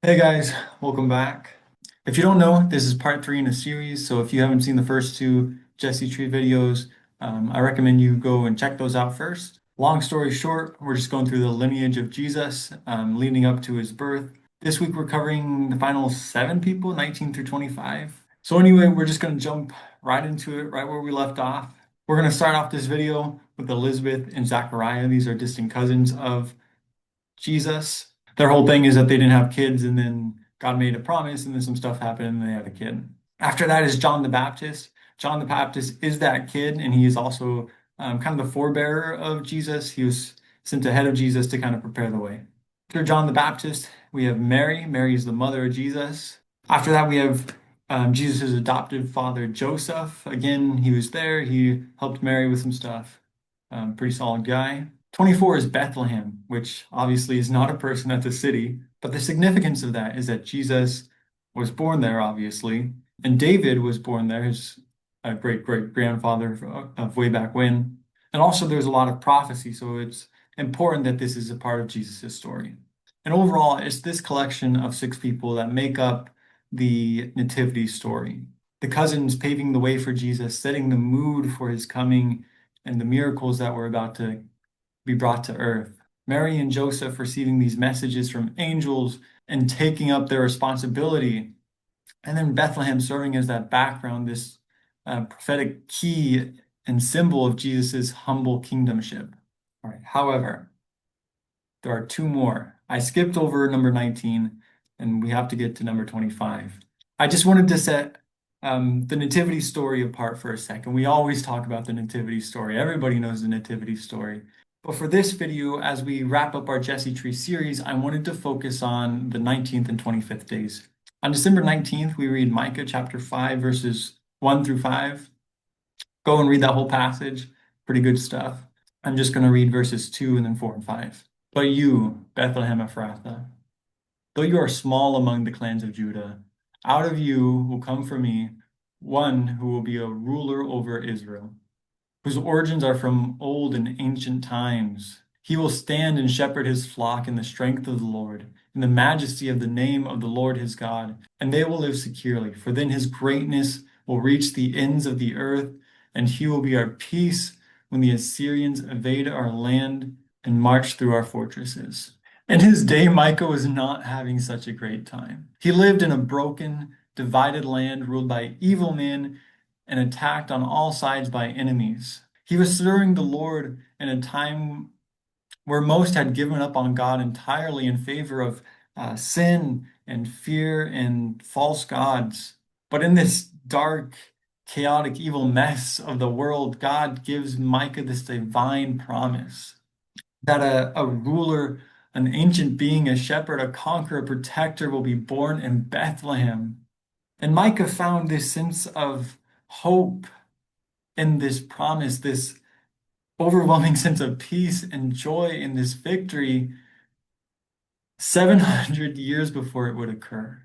Hey guys, welcome back. If you don't know, this is part three in a series. So if you haven't seen the first two Jesse Tree videos, I recommend you go and check those out first. Long story short, we're just going through the lineage of Jesus, leading up to his birth. This week we're covering the final seven people, 19 through 25. So anyway, we're just going to jump right into it, right where we left off. We're going to start off this video with Elizabeth and Zachariah. These are distant cousins of Jesus. Their whole thing is that they didn't have kids, and then God made a promise, and then some stuff happened, and they had a kid. After that is John the Baptist. John the Baptist is that kid, and he is also kind of the forebearer of Jesus. He was sent ahead of Jesus to kind of prepare the way. After John the Baptist, we have Mary. Mary is the mother of Jesus. After that, we have Jesus' adopted father, Joseph. Again, he was there. He helped Mary with some stuff. Pretty solid guy. 24 is Bethlehem, which obviously is not a person, that's a city. But the significance of that is that Jesus was born there, obviously, and David was born there, his great great grandfather of way back when. And also, there's a lot of prophecy, so it's important that this is a part of Jesus' story. And overall, it's this collection of six people that make up the nativity story. The cousins paving the way for Jesus, setting the mood for his coming and the miracles that were about to be brought to earth. Mary and Joseph receiving these messages from angels and taking up their responsibility. And then Bethlehem serving as that background, this prophetic key and symbol of Jesus's humble kingdomship. All right. However, there are two more. I skipped over number 19, and we have to get to number 25. I just wanted to set the nativity story apart for a second. We always talk about the nativity story. Everybody knows the nativity story. But for this video, as we wrap up our Jesse Tree series, I wanted to focus on the 19th and 25th days. On December 19th, we read Micah chapter 5, verses 1 through 5. Go and read that whole passage. Pretty good stuff. I'm just going to read verses 2 and then 4 and 5. But you, Bethlehem Ephrathah, though you are small among the clans of Judah, out of you will come for me one who will be a ruler over Israel, whose origins are from old and ancient times. He will stand and shepherd his flock in the strength of the Lord, in the majesty of the name of the Lord his God, and they will live securely, for then his greatness will reach the ends of the earth, and he will be our peace when the Assyrians invade our land and march through our fortresses. In his day, Micah was not having such a great time. He lived in a broken, divided land ruled by evil men and attacked on all sides by enemies. He was serving the Lord in a time where most had given up on God entirely in favor of sin and fear and false gods. But in this dark, chaotic, evil mess of the world, God gives Micah this divine promise that a ruler, an ancient being, a shepherd, a conqueror, a protector will be born in Bethlehem. And Micah found this sense of hope in this promise, this overwhelming sense of peace and joy in this victory 700 years before it would occur.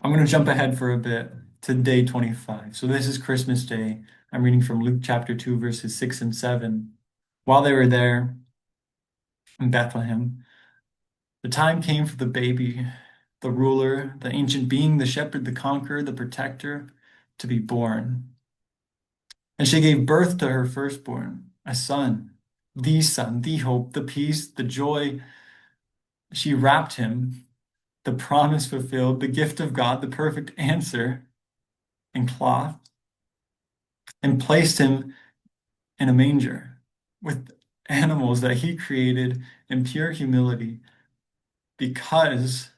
I'm going to jump ahead for a bit to day 25. So this is Christmas Day. I'm reading from Luke chapter 2, verses 6 and 7. While they were there in Bethlehem, the time came for the baby, the ruler, the ancient being, the shepherd, the conqueror, the protector, to be born. And she gave birth to her firstborn, a son, the hope, the peace, the joy. She wrapped him, the promise fulfilled, the gift of God, the perfect answer, in cloth, and placed him in a manger with animals that he created in pure humility because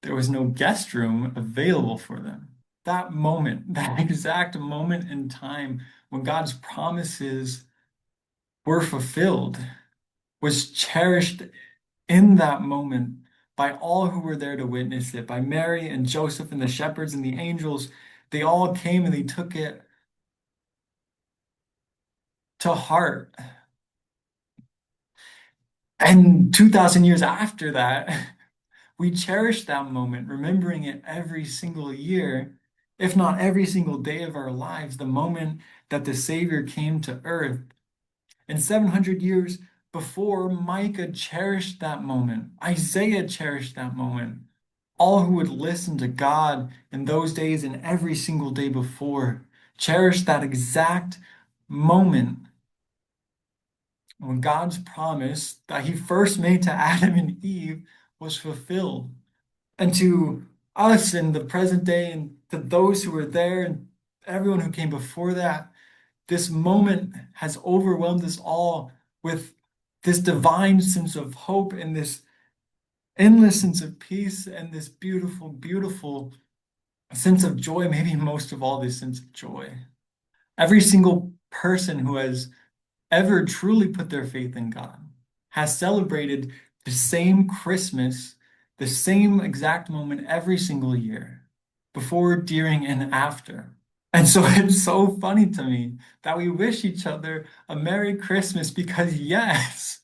there was no guest room available for them. That moment, that exact moment in time when God's promises were fulfilled, was cherished in that moment by all who were there to witness it, by Mary and Joseph and the shepherds and the angels. They all came and they took it to heart. And 2,000 years after that, we cherish that moment, remembering it every single year, if not every single day of our lives, the moment that the Savior came to earth. And 700 years before, Micah cherished that moment. Isaiah cherished that moment. all who would listen to God in those days and every single day before cherished that exact moment when God's promise that he first made to Adam and Eve was fulfilled. And to us in the present day and to those who were there and everyone who came before that, this moment has overwhelmed us all with this divine sense of hope and this endless sense of peace and this beautiful, beautiful sense of joy, maybe most of all, this sense of joy. Every single person who has ever truly put their faith in God has celebrated the same Christmas, the same exact moment every single year, before, during, and after. And so it's so funny to me that we wish each other a Merry Christmas because, yes,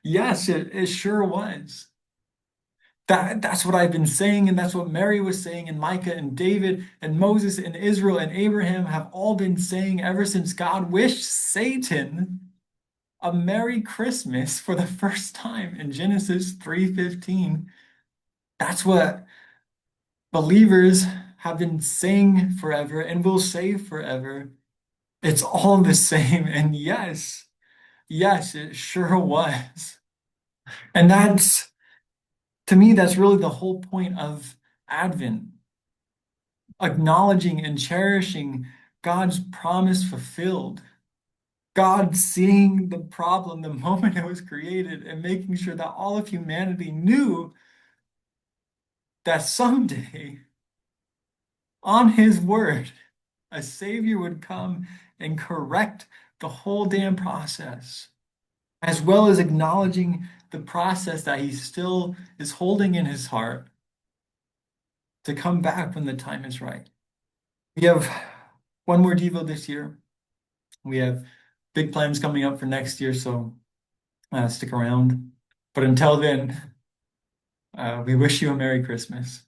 yes, it sure was. That's what I've been saying, and that's what Mary was saying, and Micah and David and Moses and Israel and Abraham have all been saying ever since God wished Satan a Merry Christmas for the first time in Genesis 3:15. That's what believers have been saying forever and will say forever. It's all the same, and yes, yes, it sure was. And that's, to me, that's really the whole point of Advent, acknowledging and cherishing God's promise fulfilled. God seeing the problem the moment it was created and making sure that all of humanity knew that someday, on his word, a savior would come and correct the whole damn process, as well as acknowledging the process that he still is holding in his heart to come back when the time is right. We have one more Devo this year. We have big plans coming up for next year, so stick around. But until then, we wish you a Merry Christmas.